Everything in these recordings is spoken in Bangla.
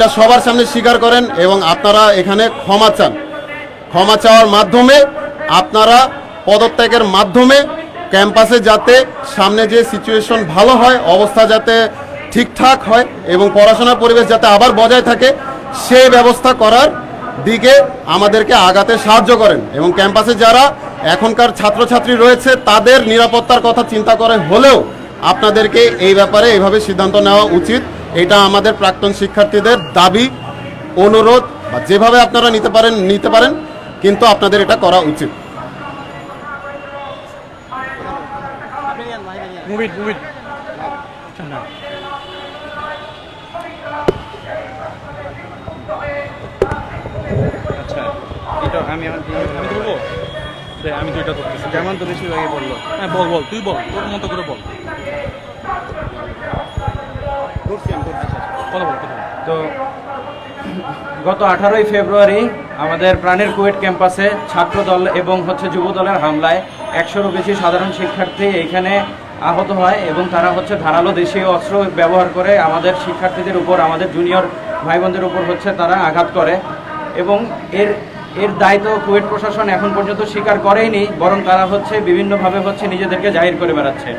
এটা সবার সামনে স্বীকার করেন এবং আপনারা এখানে ক্ষমা চান। ক্ষমা চাওয়ার মাধ্যমে আপনারা পদত্যাগের মাধ্যমে ক্যাম্পাসে যাতে সামনে যে সিচুয়েশন ভালো হয়, অবস্থা যাতে ঠিকঠাক হয় এবং পড়াশোনার পরিবেশ যাতে আবার বজায় থাকে, সেই ব্যবস্থা করার দিকে আমাদেরকে আগাতে সাহায্য করেন। এবং ক্যাম্পাসে যারা এখনকার ছাত্রছাত্রী রয়েছে তাদের নিরাপত্তার কথা চিন্তা করে হলেও আপনাদেরকে এই ব্যাপারে এইভাবে সিদ্ধান্ত নেওয়া উচিত। এটা আমাদের প্রাক্তন শিক্ষার্থীদের দাবি, অনুরোধ, বা যেভাবে আপনারা নিতে পারেন, কিন্তু আপনাদের এটা করা উচিত। আমি তো এটা করতেছি, যেমন তো বেশিরভাগই বললো। হ্যাঁ বল, তুই বল, তোর মতো করে বল। তো গত 18ই ফেব্রুয়ারি আমাদের প্রাণের কুয়েট ক্যাম্পাসে ছাত্রদল এবং যুব দলের হামলায় 100-রও বেশি সাধারণ শিক্ষার্থী এইখানে আহত হয় এবং তারা ধারালো দেশীয় অস্ত্র ব্যবহার করে আমাদের শিক্ষার্থীদের উপর, আমাদের জুনিয়র ভাই বোনদের উপর তারা আঘাত করে এবং এর দায়িত্ব কুয়েট প্রশাসন এখন পর্যন্ত স্বীকার করেইনি, বরং তারা বিভিন্নভাবে নিজেদেরকে জাহির করে বেড়াচ্ছে।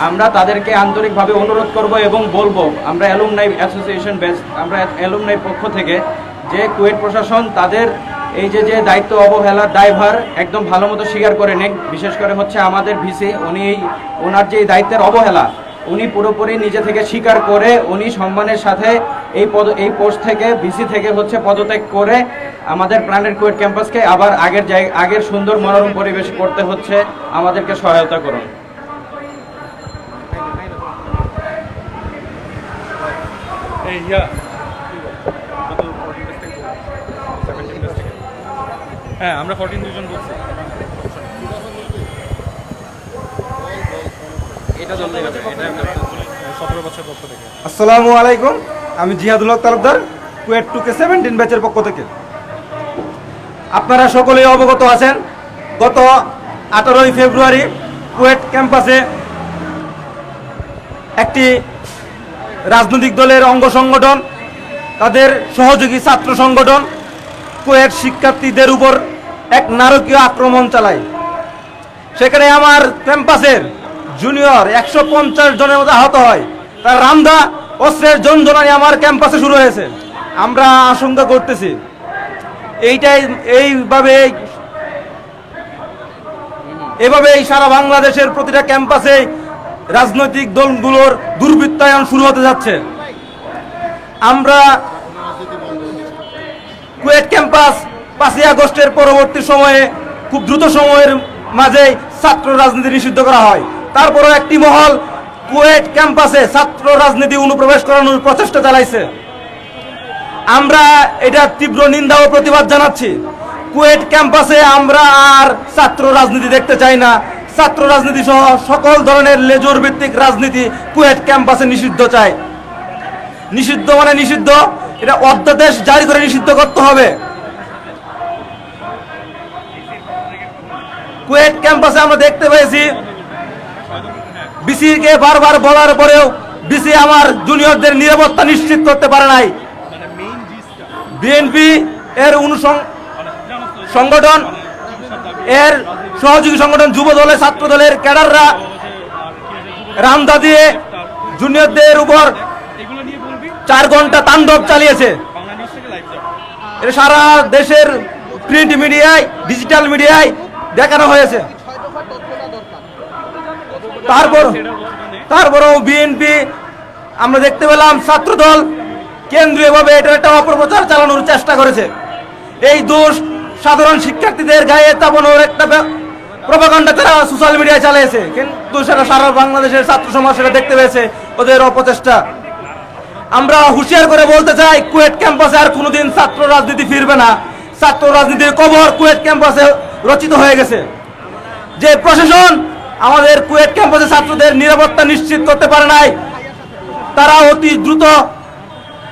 আমরা তাদেরকে আন্তরিকভাবে অনুরোধ করব এবং বলবো, আমরা অ্যালুমনাই অ্যাসোসিয়েশন আমরা অ্যালুমনাই পক্ষ থেকে, যে কুয়েট প্রশাসন তাদের এই যে দায়িত্ব অবহেলার দায়ভার একদম ভালো মতো স্বীকার করে নেন। বিশেষ করে আমাদের ভিসি, ওনার যে দায়িত্বের অবহেলা উনি পুরোপুরি নিজে থেকে স্বীকার করে উনি সম্মানের সাথে এই পোস্ট থেকে, ভিসি থেকে পদত্যাগ করে আমাদের প্রাণের কুয়েট ক্যাম্পাসকে আবার আগের সুন্দর মনোরম পরিবেশ করতে আমাদেরকে সহায়তা করুন। হ্যাঁ, আমরা 14 জন বলছি। এটা 17 বছর পক্ষ থেকে। আসসালামু আলাইকুম, আমি জিহাদুল হক তালুকদার, কুয়েট 2K17 ব্যাচের পক্ষ থেকে। আপনারা সকলেই অবগত আছেন, গত 18ই ফেব্রুয়ারি কুয়েট ক্যাম্পাসে একটি রাজনৈতিক দলের অঙ্গ সংগঠন, তাদের সহযোগী ছাত্র সংগঠন কুয়েট শিক্ষার্থীদের উপর এক নারকীয় আক্রমণ চালায়। সেখানে আমার ক্যাম্পাসের জুনিয়র 150 জনের মতো আহত হয়। তার রামদা অস্ত্রের জনজনানি আমার ক্যাম্পাসে শুরু হয়েছে। আমরা আশঙ্কা করতেছি এভাবেই সারা বাংলাদেশের প্রতিটা ক্যাম্পাসে রাজনৈতিক দলগুলোর দুর্বৃত্তায়ন শুরু হতে যাচ্ছে। আমরা কুয়েট ক্যাম্পাস 5ই আগস্টের পরবর্তী সময়ে খুব দ্রুত সময়ের মাঝে ছাত্র রাজনীতি নিষিদ্ধ করা হয়। তারপরও একটি মহল কুয়েট ক্যাম্পাসে ছাত্র রাজনীতি অনুপ্রবেশ করানোর প্রচেষ্টা চালাইছে। আমরা এটা তীব্র নিন্দা ও প্রতিবাদ জানাচ্ছি। কুয়েট ক্যাম্পাসে আমরা আর ছাত্র রাজনীতি দেখতে চাই না। ছাত্র রাজনীতি সহ সকল ধরনের লেজুর ভিত্তিক রাজনীতি কুয়েট ক্যাম্পাসে নিষিদ্ধ চাই। নিষিদ্ধ মানে নিষিদ্ধ, এটা অধ্যাদেশ জারি করে নিষিদ্ধ করতে হবে। কুয়েট ক্যাম্পাসে আমরা দেখতে পেয়েছি বিসি কে বারবার বলার পরেও বিসি আমার জুনিয়রদের নিরাপত্তা নিশ্চিত করতে পারে নাই। বিএনপি এর সংগঠন, এর সহযোগী সংগঠন যুব দলের, ছাত্র দলের ক্যাডাররা রামদা দিয়ে জুনিয়রদের উপর 4 ঘন্টা তাণ্ডব চালিয়েছে। এটা সারা দেশের প্রিন্ট মিডিয়ায়, ডিজিটাল মিডিয়ায় দেখানো হয়েছে। তারপরও বিএনপি আমরা দেখতে পেলাম ছাত্রদল কেন্দ্রীয়ভাবে এটা একটা অপপ্রচার চালানোর চেষ্টা করেছে। এই দোষ সাধারণ শিক্ষার্থীদের গায়ে চাপানোর একটা প্রপাগান্ডা তারা সোশ্যাল মিডিয়ায় চালিয়েছে, কিন্তু সেটা সারা বাংলাদেশের ছাত্র সমাজ সেটা দেখতে পেয়েছে, ওদের অপচেষ্টা। আমরা হুঁশিয়ার করে বলতে চাই, কুয়েট ক্যাম্পাসে আর কোনোদিন ছাত্র রাজনীতি ফিরবে না। ছাত্র রাজনীতির কবর কুয়েট ক্যাম্পাসে রচিত হয়ে গেছে। যে প্রশাসন আমাদের কুয়েট ক্যাম্পাসে ছাত্রদের নিরাপত্তা নিশ্চিত করতে পারে নাই, তারা অতি দ্রুত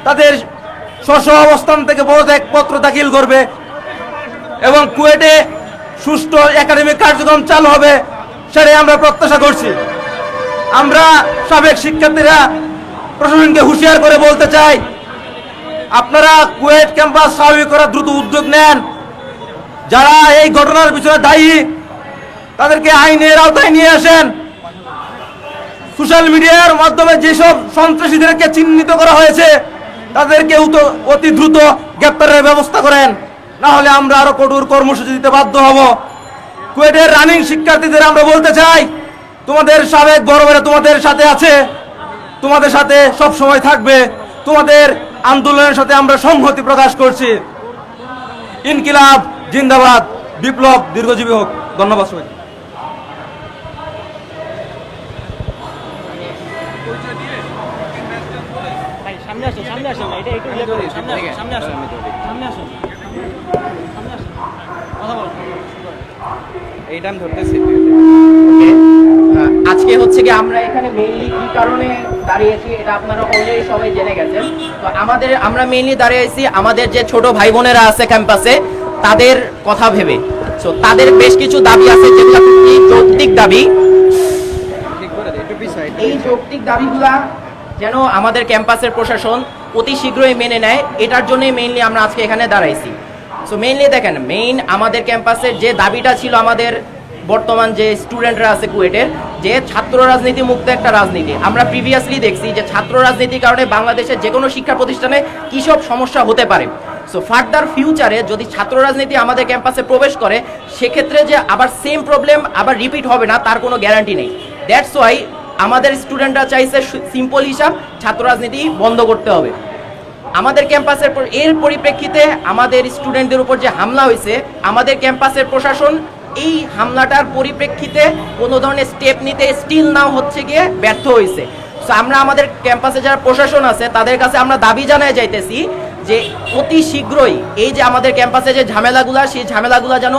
তাদের স্ব অবস্থান থেকে পদত্যাগপত্র দাখিল করবে এবং কুয়েটে সুষ্ঠু একাডেমিক কার্যক্রম চালু হবে, সেটাই আমরা প্রত্যাশা করছি। আমরা সাবেক শিক্ষার্থীরা প্রশাসনকে হুঁশিয়ার করে বলতে চাই, আপনারা কুয়েট ক্যাম্পাস স্বাভাবিক করার দ্রুত উদ্যোগ নেন। যারা এই ঘটনার পিছনে দায়ী তাদেরকে আইনের আওতায় নিয়ে আসেন। সোশ্যাল মিডিয়ার মাধ্যমে যেসব সন্ত্রাসীদেরকে চিহ্নিত করা হয়েছে তাদেরকে অতি দ্রুত গ্রেপ্তারের ব্যবস্থা করেন, না হলে আমরা আরো কঠোর কর্মসূচি দিতে বাধ্য হব। কুয়েটের রানিং শিক্ষার্থীদের আমরা বলতে চাই, তোমাদের সাবেক বড় ভাইরা তোমাদের সাথে আছে, তোমাদের সাথে সব সময় থাকবে। তোমাদের আন্দোলনের সাথে আমরা সংহতি প্রকাশ করছি। ইনকিলাব জিন্দাবাদ, বিপ্লব দীর্ঘজীবী হোক। ধন্যবাদ সবাই। সামনে আসুন, সামনে আসুন, এটা একটু সামনে আসুন, সামনে আসুন, সামনে আসুন, সামনে আসুন, কথা বলুন। এইটা আমি ধরতেছি। আজকে হচ্ছে কি আমরা এখানে মেইনলি কি কারণে দাঁড়িয়েছি এটা আপনারা অলরেডি সবাই জেনে গেছেন। তো আমরা মেইনলি দাঁড়িয়েছি আমাদের যে ছোট ভাই বোনেরা আছে ক্যাম্পাসে তাদের কথা ভেবে। সো তাদের বেশ কিছু দাবি আছে যেগুলো খুবই যৌক্তিক দাবি। এই যৌক্তিক দাবিগুলা যেন আমাদের ক্যাম্পাসের প্রশাসন অতি শীঘ্রই মেনে নেয়, এটার জন্যই মেইনলি আমরা আজকে এখানে দাঁড়াইছি। সো মেইনলি দেখেন, আমাদের ক্যাম্পাসের যে দাবিটা ছিল আমাদের বর্তমান যে স্টুডেন্টরা আছে কুয়েটের, যে ছাত্র রাজনীতি মুক্ত একটা রাজনীতি। আমরা প্রিভিয়াসলি দেখছি যে ছাত্র রাজনীতির কারণে বাংলাদেশের যে কোনো শিক্ষা প্রতিষ্ঠানে কী সব সমস্যা হতে পারে। সো ফার্দার ফিউচারে যদি ছাত্র রাজনীতি আমাদের ক্যাম্পাসে প্রবেশ করে সেক্ষেত্রে যে আবার সেম প্রবলেম আবার রিপিট হবে না তার কোনো গ্যারান্টি নেই। দ্যাটস ওয়াই আমাদের স্টুডেন্টরা চাইছে সিম্পল হিসাব, ছাত্র রাজনীতি বন্ধ করতে হবে। আমাদের ক্যাম্পাসের এর পরিপ্রেক্ষিতে আমাদের স্টুডেন্টদের উপর যে হামলা হয়েছে, আমাদের ক্যাম্পাসের প্রশাসন এই হামলাটার পরিপ্রেক্ষিতে কোনো ধরনের স্টেপ নিতে স্টিল নাও হচ্ছে গিয়ে ব্যর্থ হয়েছে। সো আমরা আমাদের ক্যাম্পাসে যারা প্রশাসন আছে তাদের কাছে আমরা দাবি জানাই যাইতেছি যে অতি শীঘ্রই এই যে আমাদের ক্যাম্পাসে যে ঝামেলাগুলা, সেই ঝামেলাগুলা যেন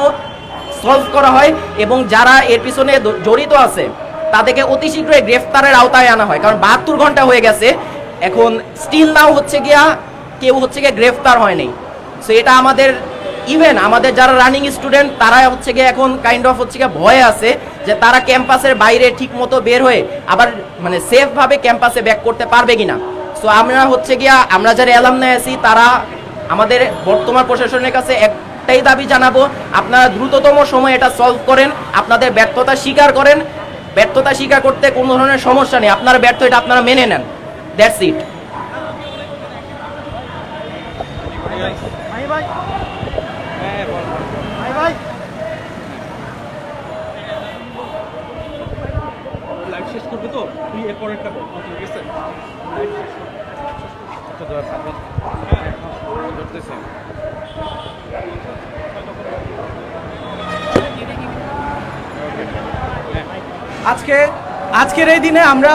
সলভ করা হয় এবং যারা এর পিছনে জড়িত আছে তাদেরকে অতি শীঘ্রই গ্রেফতারের আওতায় আনা হয়। কারণ 72 ঘন্টা হয়ে গেছে, এখন স্টিল নাও হচ্ছে গিয়া কেউ হচ্ছে গিয়ে গ্রেফতার হয়নি। সো এটা আমাদের ইভেন আমাদের যারা রানিং স্টুডেন্ট তারা হচ্ছে গিয়ে এখন কাইন্ড অফ হচ্ছে গিয়ে ভয়ে আছে যে তারা ক্যাম্পাসের বাইরে ঠিক মতো বের হয়ে আবার মানে সেফভাবে ক্যাম্পাসে ব্যাক করতে পারবে কিনা। সো আমরা হচ্ছে গিয়া আমরা যারা অ্যালামনাই আছি তারা আমাদের বর্তমান প্রশাসনের কাছে একটাই দাবি জানাবো, আপনারা দ্রুততম সময় এটা সলভ করেন, আপনাদের ব্যর্থতা স্বীকার করেন। ব্যর্থতা স্বীকার করতে কোনো ধরনের সমস্যা নেই, আপনারা ব্যর্থ এটা আপনারা মেনে নেন। That's it. লাইভ শেষ করবে তো তুই এরপর একটা বল, ঠিক আছে? ধরতেছে। আজকের এই দিনে আমরা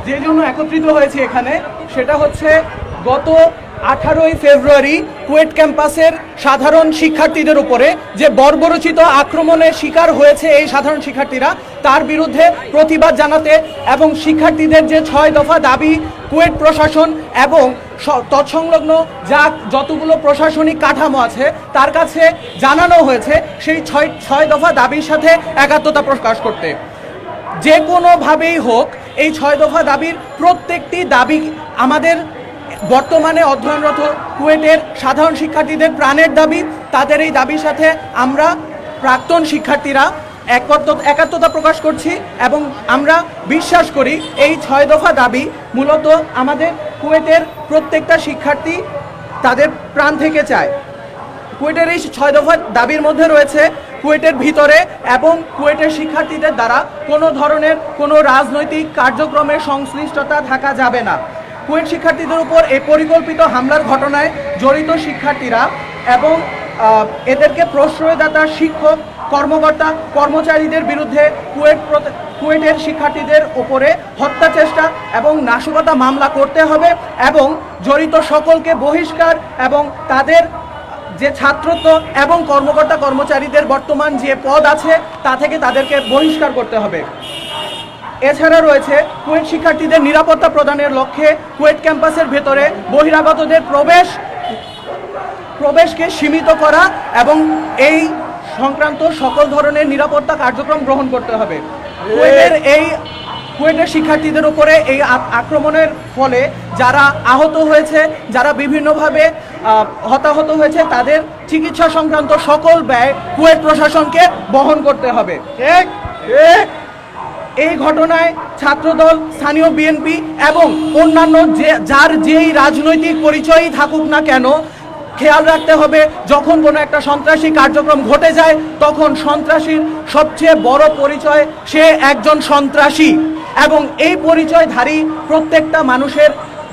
যে জন্য একত্রিত হয়েছি এখানে সেটা হচ্ছে গত 18ই ফেব্রুয়ারি কুয়েট ক্যাম্পাসের সাধারণ শিক্ষার্থীদের উপরে যে বর্বরচিত আক্রমণের শিকার হয়েছে এই সাধারণ শিক্ষার্থীরা, তার বিরুদ্ধে প্রতিবাদ জানাতে এবং শিক্ষার্থীদের যে 6 দফা দাবি কুয়েট প্রশাসন এবং তৎসংলগ্ন যতগুলো প্রশাসনিক কাঠামো আছে তার কাছে জানানো হয়েছে, সেই 6 দফা দাবির সাথে একাত্মতা প্রকাশ করতে। যে কোনোভাবেই হোক এই 6 দফা দাবির প্রত্যেকটি দাবি আমাদের বর্তমানে অধ্যয়নরত কুয়েটের সাধারণ শিক্ষার্থীদের প্রাণের দাবি। তাদের এই দাবির সাথে আমরা প্রাক্তন শিক্ষার্থীরা একাত্মতা প্রকাশ করছি এবং আমরা বিশ্বাস করি এই 6 দফা দাবি মূলত আমাদের কুয়েটের প্রত্যেকটা শিক্ষার্থী তাদের প্রাণ থেকে চায়। কুয়েটের এই 6 দফা দাবির মধ্যে রয়েছে কুয়েটের ভিতরে এবং কুয়েটের শিক্ষার্থীদের দ্বারা কোনো ধরনের কোনো রাজনৈতিক কার্যক্রমের সংশ্লিষ্টতা থাকা যাবে না। কুয়েট শিক্ষার্থীদের উপর এই পরিকল্পিত হামলার ঘটনায় জড়িত শিক্ষার্থীরা এবং এদেরকে প্রশ্রয়দাতা শিক্ষক, কর্মকর্তা, কর্মচারীদের বিরুদ্ধে কুয়েটের শিক্ষার্থীদের উপরে হত্যা চেষ্টা এবং নাশকতা মামলা করতে হবে এবং জড়িত সকলকে বহিষ্কার এবং তাদের যে ছাত্রত্ব এবং কর্মকর্তা কর্মচারীদের বর্তমান যে পদ আছে তা থেকে তাদেরকে বহিষ্কার করতে হবে। এছাড়া রয়েছে কুয়েট শিক্ষার্থীদের নিরাপত্তা প্রদানের লক্ষ্যে কুয়েট ক্যাম্পাসের ভেতরে বহিরাগতদের প্রবেশকে সীমিত করা এবং এই সংক্রান্ত সকল ধরনের নিরাপত্তা কার্যক্রম গ্রহণ করতে হবে। কুয়েটের শিক্ষার্থীদের উপরে এই আক্রমণের ফলে যারা আহত হয়েছে, যারা বিভিন্নভাবে হতাহত হয়েছে, তাদের চিকিৎসা সংক্রান্ত সকল ব্যয় কুয়েট প্রশাসনকে বহন করতে হবে। এই ঘটনায় ছাত্রদল, স্থানীয় বিএনপি এবং অন্যান্য যার যেই রাজনৈতিক পরিচয়ই থাকুক না কেন, খেয়াল রাখতে হবে যখন কোনো একটা সন্ত্রাসী কার্যক্রম ঘটে যায় তখন সন্ত্রাসীর সবচেয়ে বড় পরিচয় সে একজন সন্ত্রাসী, এবং এই পরিচয়ধারী প্রত্যেকটা মানুষের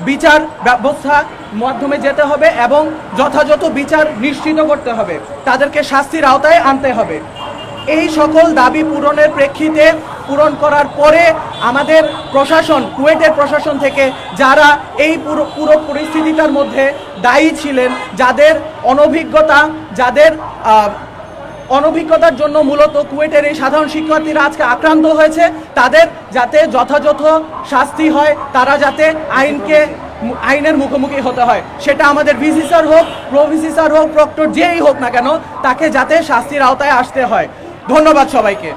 বিচার ব্যবস্থা মাধ্যমে যেতে হবে এবং যথাযথ বিচার নিশ্চিত করতে হবে, তাদেরকে শাস্তির আওতায় আনতে হবে। এই সকল দাবি পূরণের প্রেক্ষিতে পূরণ করার পরে আমাদের প্রশাসন, কুয়েটের প্রশাসন থেকে যারা এই পুরো পরিস্থিতিটার মধ্যে দায়ী ছিলেন, যাদের অনভিজ্ঞতার জন্য মূলত কুয়েটের এই সাধারণ শিক্ষার্থীরা আজকে আক্রান্ত হয়েছে, তাদের যাতে যথাযথ শাস্তি হয়, তারা যাতে আইনের মুখোমুখি হতে হয়, সেটা আমাদের ভিসি স্যার হোক, প্রো ভিসি স্যার হোক, প্রক্টর যেই হোক না কেন, তাকে যাতে শাস্তির আওতায় আসতে হয়। ধন্যবাদ সবাইকে।